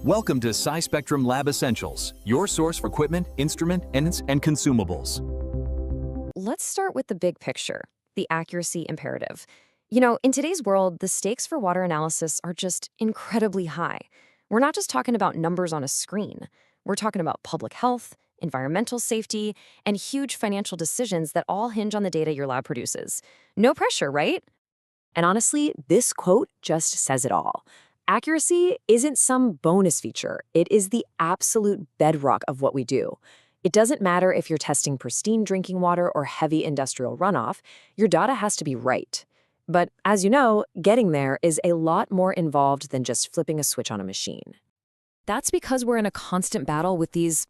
Welcome to SciSpectrum Lab Essentials, your source for equipment, instrument, and consumables. Let's start with the big picture, the accuracy imperative. In today's world, the stakes for water analysis are just incredibly high. We're not just talking about numbers on a screen. We're talking about public health, environmental safety, and huge financial decisions that all hinge on the data your lab produces. No pressure, right? And honestly, this quote just says it all. Accuracy isn't some bonus feature. It is the absolute bedrock of what we do. It doesn't matter if you're testing pristine drinking water or heavy industrial runoff, your data has to be right. But as you know, getting there is a lot more involved than just flipping a switch on a machine. That's because we're in a constant battle with these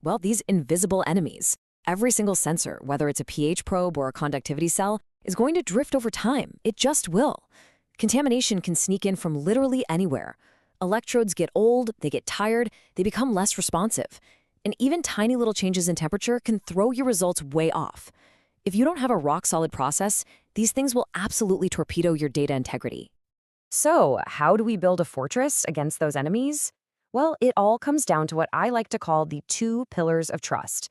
invisible enemies. Every single sensor, whether it's a pH probe or a conductivity cell, is going to drift over time. It just will. Contamination can sneak in from literally anywhere. Electrodes get old, they get tired, they become less responsive. And even tiny little changes in temperature can throw your results way off. If you don't have a rock-solid process, these things will absolutely torpedo your data integrity. So, how do we build a fortress against those enemies? Well, it all comes down to what I like to call the 2 pillars of trust.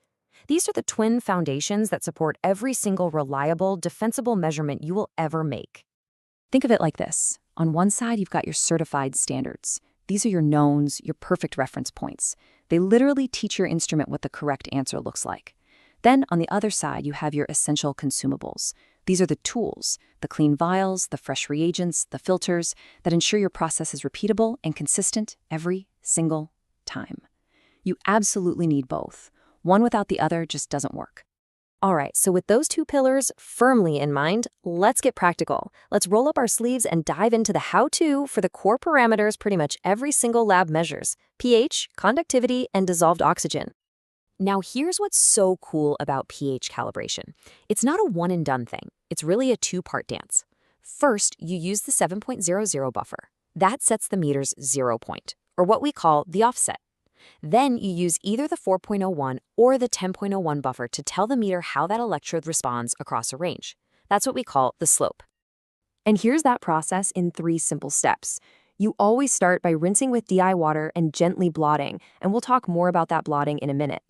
These are the twin foundations that support every single reliable, defensible measurement you will ever make. Think of it like this. On one side, you've got your certified standards. These are your knowns, your perfect reference points. They literally teach your instrument what the correct answer looks like. Then, on the other side, you have your essential consumables. These are the tools, the clean vials, the fresh reagents, the filters that ensure your process is repeatable and consistent every single time. You absolutely need both. One without the other just doesn't work. All right, so with those 2 pillars firmly in mind, let's get practical. Let's roll up our sleeves and dive into the how-to for the core parameters pretty much every single lab measures: pH, conductivity, and dissolved oxygen. Now, here's what's so cool about pH calibration. It's not a one-and-done thing. It's really a 2-part dance. First, you use the 7.00 buffer. That sets the meter's 0 point, or what we call the offset. Then you use either the 4.01 or the 10.01 buffer to tell the meter how that electrode responds across a range. That's what we call the slope. And here's that process in 3 simple steps. You always start by rinsing with DI water and gently blotting, and we'll talk more about that blotting in a minute.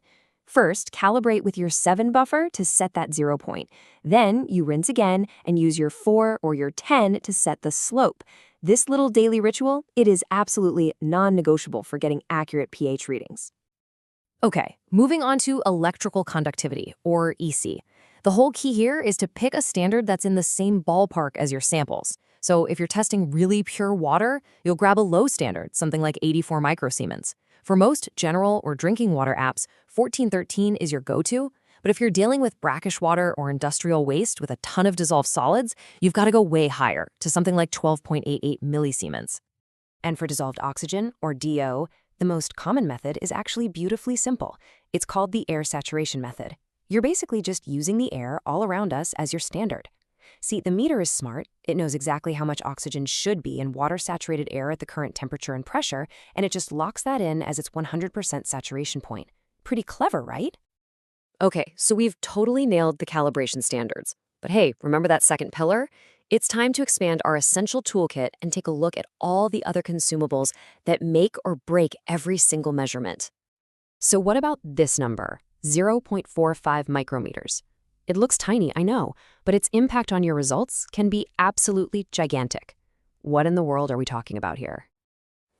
First, calibrate with your 7 buffer to set that 0 point. Then you rinse again and use your 4 or your 10 to set the slope. This little daily ritual, it is absolutely non-negotiable for getting accurate pH readings. Okay, moving on to electrical conductivity, or EC. The whole key here is to pick a standard that's in the same ballpark as your samples. So if you're testing really pure water, you'll grab a low standard, something like 84 microsiemens. For most general or drinking water apps, 1413 is your go-to, but if you're dealing with brackish water or industrial waste with a ton of dissolved solids, you've got to go way higher, to something like 12.88 millisiemens. And for dissolved oxygen, or DO, the most common method is actually beautifully simple. It's called the air saturation method. You're basically just using the air all around us as your standard. See, the meter is smart. It knows exactly how much oxygen should be in water-saturated air at the current temperature and pressure, and it just locks that in as its 100% saturation point. Pretty clever, right? Okay, so we've totally nailed the calibration standards. But hey, remember that second pillar? It's time to expand our essential toolkit and take a look at all the other consumables that make or break every single measurement. So what about this number, 0.45 micrometers? It looks tiny, I know, but its impact on your results can be absolutely gigantic. What in the world are we talking about here?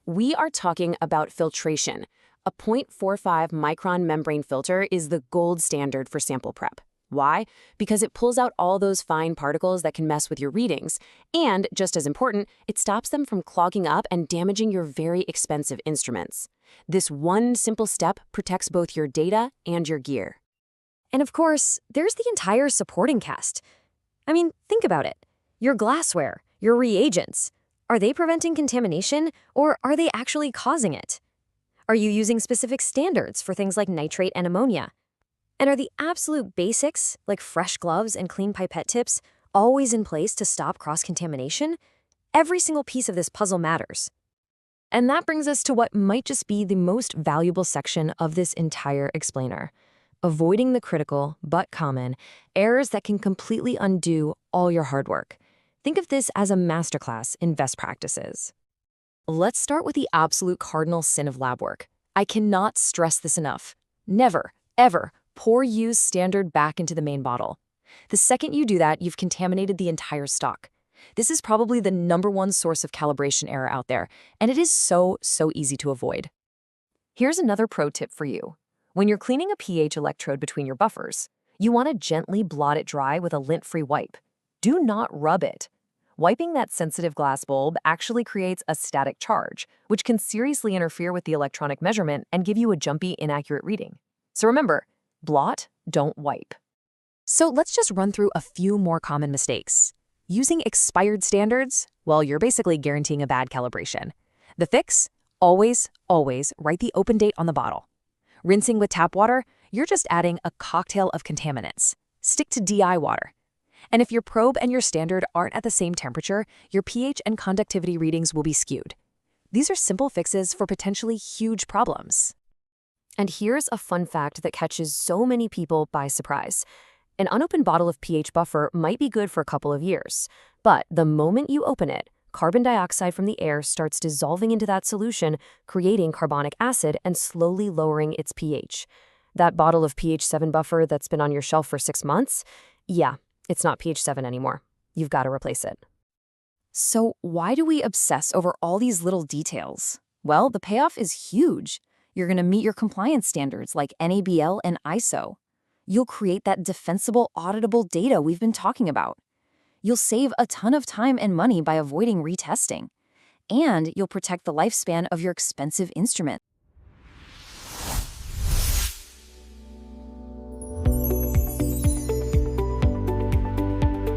We are talking about filtration. A 0.45 micron membrane filter is the gold standard for sample prep. Why? Because it pulls out all those fine particles that can mess with your readings. And, just as important, it stops them from clogging up and damaging your very expensive instruments. This one simple step protects both your data and your gear. And of course, there's the entire supporting cast. I mean, think about it. Your glassware, your reagents. Are they preventing contamination, or are they actually causing it? Are you using specific standards for things like nitrate and ammonia? And are the absolute basics, like fresh gloves and clean pipette tips, always in place to stop cross-contamination? Every single piece of this puzzle matters. And that brings us to what might just be the most valuable section of this entire explainer: avoiding the critical, but common, errors that can completely undo all your hard work. Think of this as a masterclass in best practices. Let's start with the absolute cardinal sin of lab work. I cannot stress this enough. Never, ever pour used standard back into the main bottle. The second you do that, you've contaminated the entire stock. This is probably the #1 source of calibration error out there, and it is so easy to avoid. Here's another pro tip for you. When you're cleaning a pH electrode between your buffers, you want to gently blot it dry with a lint-free wipe. Do not rub it. Wiping that sensitive glass bulb actually creates a static charge, which can seriously interfere with the electronic measurement and give you a jumpy, inaccurate reading. So remember, blot, don't wipe. So let's just run through a few more common mistakes. Using expired standards, well, you're basically guaranteeing a bad calibration. The fix? Always write the open date on the bottle. Rinsing with tap water, you're just adding a cocktail of contaminants. Stick to DI water. And if your probe and your standard aren't at the same temperature, your pH and conductivity readings will be skewed. These are simple fixes for potentially huge problems. And here's a fun fact that catches so many people by surprise. An unopened bottle of pH buffer might be good for a couple of years, but the moment you open it, carbon dioxide from the air starts dissolving into that solution, creating carbonic acid and slowly lowering its pH. That bottle of pH 7 buffer that's been on your shelf for 6 months? Yeah, it's not pH 7 anymore. You've got to replace it. So why do we obsess over all these little details? Well, the payoff is huge. You're going to meet your compliance standards like NABL and ISO. You'll create that defensible, auditable data we've been talking about. You'll save a ton of time and money by avoiding retesting. And you'll protect the lifespan of your expensive instrument.